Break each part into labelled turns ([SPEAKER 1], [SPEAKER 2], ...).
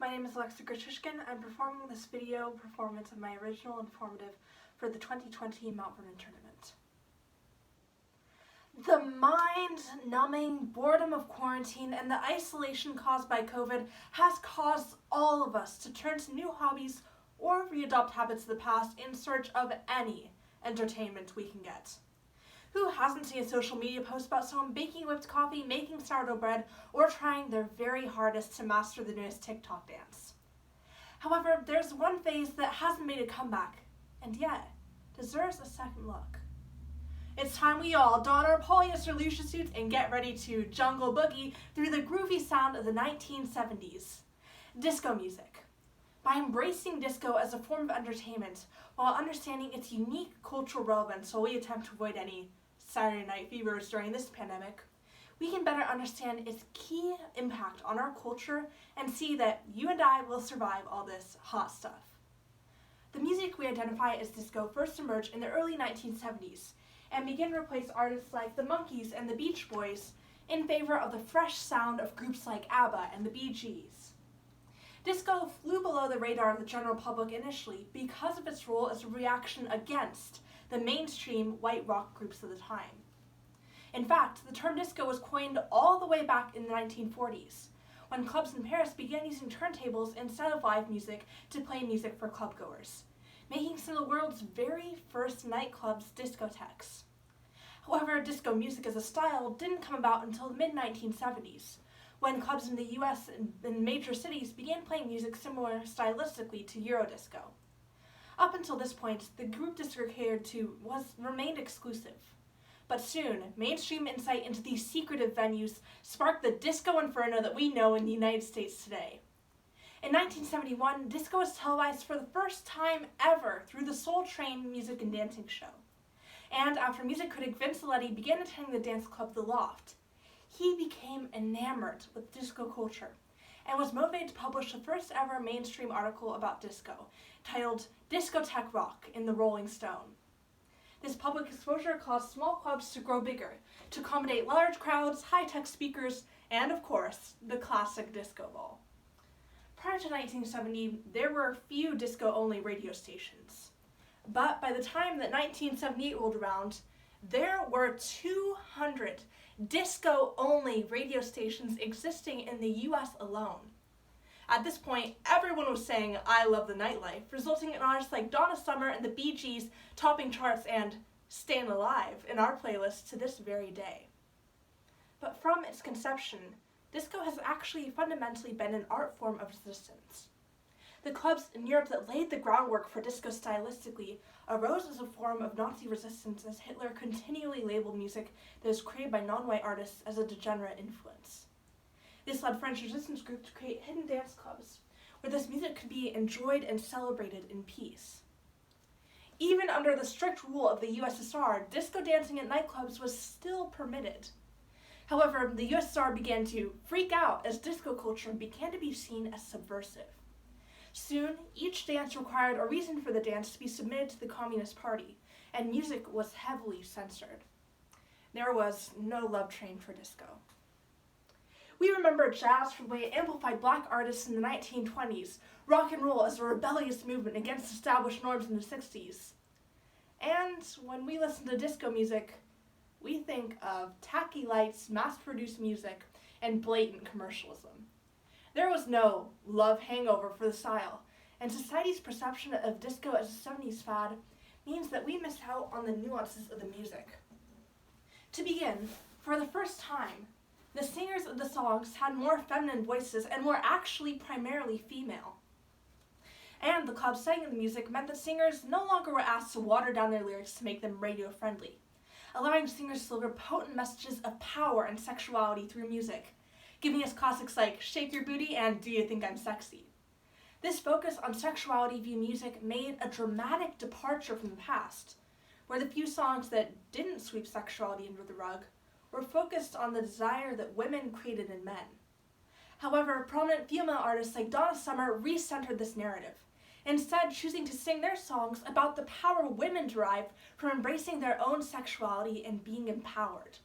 [SPEAKER 1] My name is Alexa Grishishkin. I'm performing this video performance of my original informative for the 2020 Mount Vernon tournament. The mind-numbing boredom of quarantine and the isolation caused by COVID has caused all of us to turn to new hobbies or readopt habits of the past in search of any entertainment we can get. Who hasn't seen a social media post about someone baking whipped coffee, making sourdough bread, or trying their very hardest to master the newest TikTok dance? However, there's one phase that hasn't made a comeback, and yet deserves a second look. It's time we all don our polyester lucia suits and get ready to jungle boogie through the groovy sound of the 1970s. Disco music. By embracing disco as a form of entertainment, while understanding its unique cultural relevance while we attempt to avoid any Saturday Night Fevers during this pandemic, we can better understand its key impact on our culture and see that you and I will survive all this hot stuff. The music we identify as disco first emerged in the early 1970s and began to replace artists like the Monkees and the Beach Boys in favor of the fresh sound of groups like ABBA and the Bee Gees. Disco flew below the radar of the general public initially because of its role as a reaction against the mainstream white rock groups of the time. In fact, the term disco was coined all the way back in the 1940s, when clubs in Paris began using turntables instead of live music to play music for clubgoers, making some of the world's very first nightclubs discotheques. However, disco music as a style didn't come about until the mid-1970s, when clubs in the US and major cities began playing music similar stylistically to Eurodisco. Up until this point, the group disco catered to remained exclusive. But soon, mainstream insight into these secretive venues sparked the disco inferno that we know in the United States today. In 1971, disco was televised for the first time ever through the Soul Train music and dancing show. And after music critic Vince Aletti began attending the dance club The Loft, he became enamored with disco culture and was motivated to publish the first ever mainstream article about disco, titled Discotheque Rock in the Rolling Stone. This public exposure caused small clubs to grow bigger, to accommodate large crowds, high-tech speakers, and of course, the classic disco ball. Prior to 1970, there were few disco-only radio stations. But by the time that 1978 rolled around, there were 200 disco-only radio stations existing in the US alone. At this point, everyone was saying "I love the nightlife," resulting in artists like Donna Summer and the Bee Gees topping charts and staying alive in our playlist to this very day. But from its conception, disco has actually fundamentally been an art form of resistance. The clubs in Europe that laid the groundwork for disco stylistically arose as a form of Nazi resistance as Hitler continually labeled music that was created by non-white artists as a degenerate influence. This led French resistance groups to create hidden dance clubs, where this music could be enjoyed and celebrated in peace. Even under the strict rule of the USSR, disco dancing at nightclubs was still permitted. However, the USSR began to freak out as disco culture began to be seen as subversive. Soon, each dance required a reason for the dance to be submitted to the Communist Party, and music was heavily censored. There was no love train for disco. We remember jazz for the way it amplified black artists in the 1920s, rock and roll as a rebellious movement against established norms in the 60s. And when we listen to disco music, we think of tacky lights, mass-produced music, and blatant commercialism. There was no love hangover for the style, and society's perception of disco as a 70s fad means that we miss out on the nuances of the music. To begin, for the first time, the singers of the songs had more feminine voices and were actually primarily female. And the club setting of the music meant that singers no longer were asked to water down their lyrics to make them radio-friendly, allowing singers to deliver potent messages of power and sexuality through music, giving us classics like Shake Your Booty and Do You Think I'm Sexy? This focus on sexuality via music made a dramatic departure from the past, where the few songs that didn't sweep sexuality under the rug were focused on the desire that women created in men. However, prominent female artists like Donna Summer re-centered this narrative, instead choosing to sing their songs about the power women derive from embracing their own sexuality and being empowered.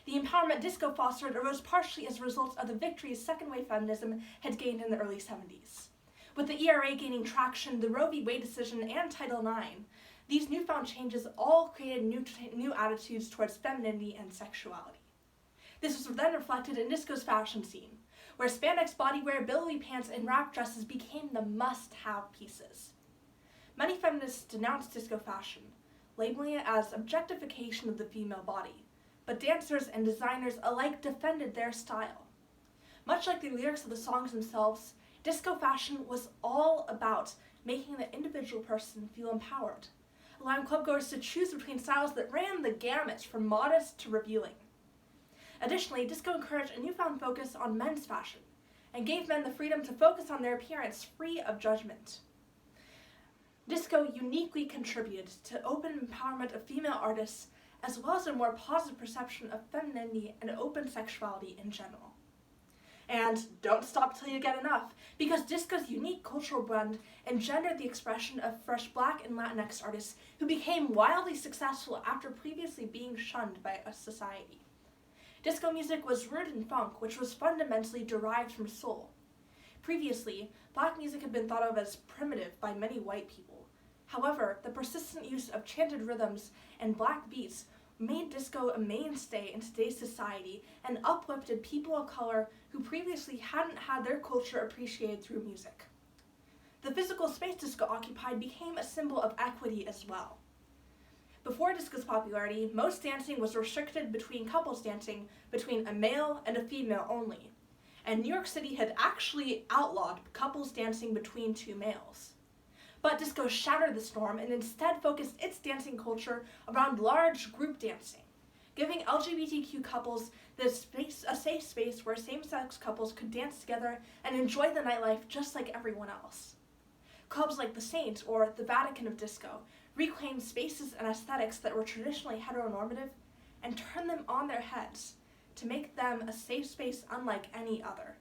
[SPEAKER 1] The empowerment disco fostered arose partially as a result of the victories second-wave feminism had gained in the early 70s. With the ERA gaining traction, the Roe v. Wade decision, and Title IX, these newfound changes all created new attitudes towards femininity and sexuality. This was then reflected in disco's fashion scene, where spandex bodywear, billowy pants, and wrap dresses became the must-have pieces. Many feminists denounced disco fashion, labeling it as objectification of the female body, but dancers and designers alike defended their style. Much like the lyrics of the songs themselves, disco fashion was all about making the individual person feel empowered, allowing clubgoers to choose between styles that ran the gamut from modest to revealing. Additionally, disco encouraged a newfound focus on men's fashion and gave men the freedom to focus on their appearance free of judgment. Disco uniquely contributed to open empowerment of female artists as well as a more positive perception of femininity and open sexuality in general. And don't stop till you get enough, because disco's unique cultural blend engendered the expression of fresh Black and Latinx artists who became wildly successful after previously being shunned by a society. Disco music was rooted in funk, which was fundamentally derived from soul. Previously, Black music had been thought of as primitive by many white people. However, the persistent use of chanted rhythms and Black beats made disco a mainstay in today's society and uplifted people of color who previously hadn't had their culture appreciated through music. The physical space disco occupied became a symbol of equity as well. Before disco's popularity, most dancing was restricted between couples dancing between a male and a female only, and New York City had actually outlawed couples dancing between two males. But disco shattered this norm and instead focused its dancing culture around large group dancing, giving LGBTQ couples a safe space where same-sex couples could dance together and enjoy the nightlife just like everyone else. Clubs like the Saint, or the Vatican of disco, reclaimed spaces and aesthetics that were traditionally heteronormative and turned them on their heads to make them a safe space unlike any other.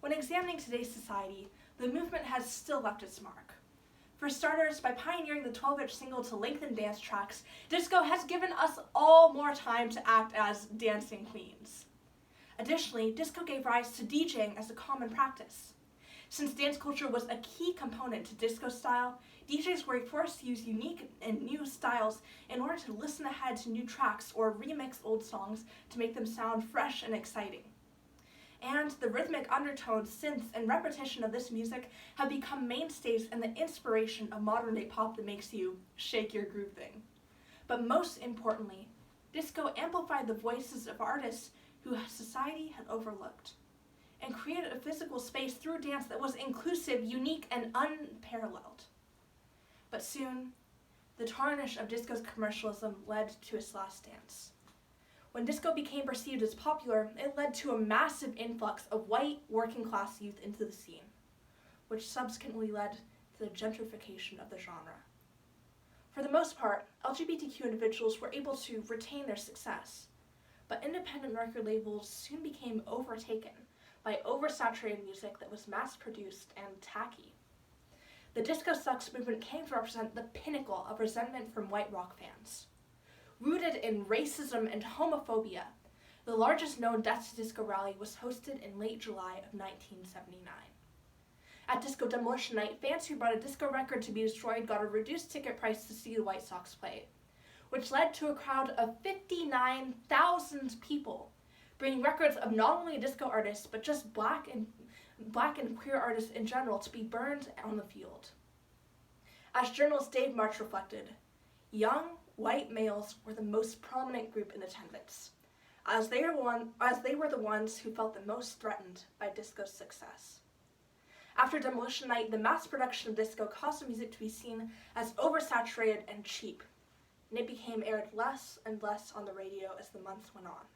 [SPEAKER 1] When examining today's society, the movement has still left its mark. For starters, by pioneering the 12-inch single to lengthen dance tracks, disco has given us all more time to act as dancing queens. Additionally, disco gave rise to DJing as a common practice. Since dance culture was a key component to disco style, DJs were forced to use unique and new styles in order to listen ahead to new tracks or remix old songs to make them sound fresh and exciting. And the rhythmic undertones, synths, and repetition of this music have become mainstays and the inspiration of modern-day pop that makes you shake your groove thing. But most importantly, disco amplified the voices of artists who society had overlooked, and created a physical space through dance that was inclusive, unique, and unparalleled. But soon, the tarnish of disco's commercialism led to its last dance. When disco became perceived as popular, it led to a massive influx of white, working-class youth into the scene, which subsequently led to the gentrification of the genre. For the most part, LGBTQ individuals were able to retain their success, but independent record labels soon became overtaken by oversaturated music that was mass-produced and tacky. The disco sucks movement came to represent the pinnacle of resentment from white rock fans. Rooted in racism and homophobia, the largest known Death to Disco rally was hosted in late July of 1979. At Disco Demolition Night, fans who brought a disco record to be destroyed got a reduced ticket price to see the White Sox play, which led to a crowd of 59,000 people, bringing records of not only disco artists, but just black and queer artists in general to be burned on the field. As journalist Dave March reflected, young, white males were the most prominent group in attendance, as they were the ones who felt the most threatened by disco's success. After Demolition Night, the mass production of disco caused the music to be seen as oversaturated and cheap, and it became aired less and less on the radio as the months went on.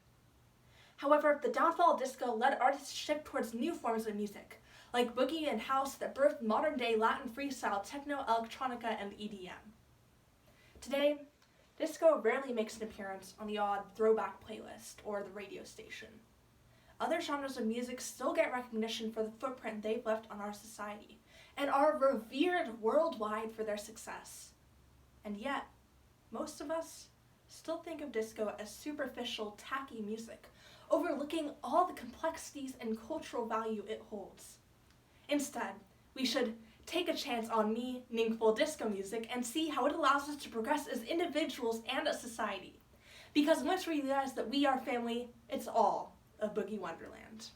[SPEAKER 1] However, the downfall of disco led artists to shift towards new forms of music, like boogie and house that birthed modern-day Latin freestyle, techno, electronica, and EDM. Today, disco rarely makes an appearance on the odd throwback playlist or the radio station. Other genres of music still get recognition for the footprint they've left on our society, and are revered worldwide for their success. And yet, most of us still think of disco as superficial, tacky music, overlooking all the complexities and cultural value it holds. Instead, we should take a chance on meaningful disco music and see how it allows us to progress as individuals and a society. Because once we realize that we are family, it's all a boogie wonderland.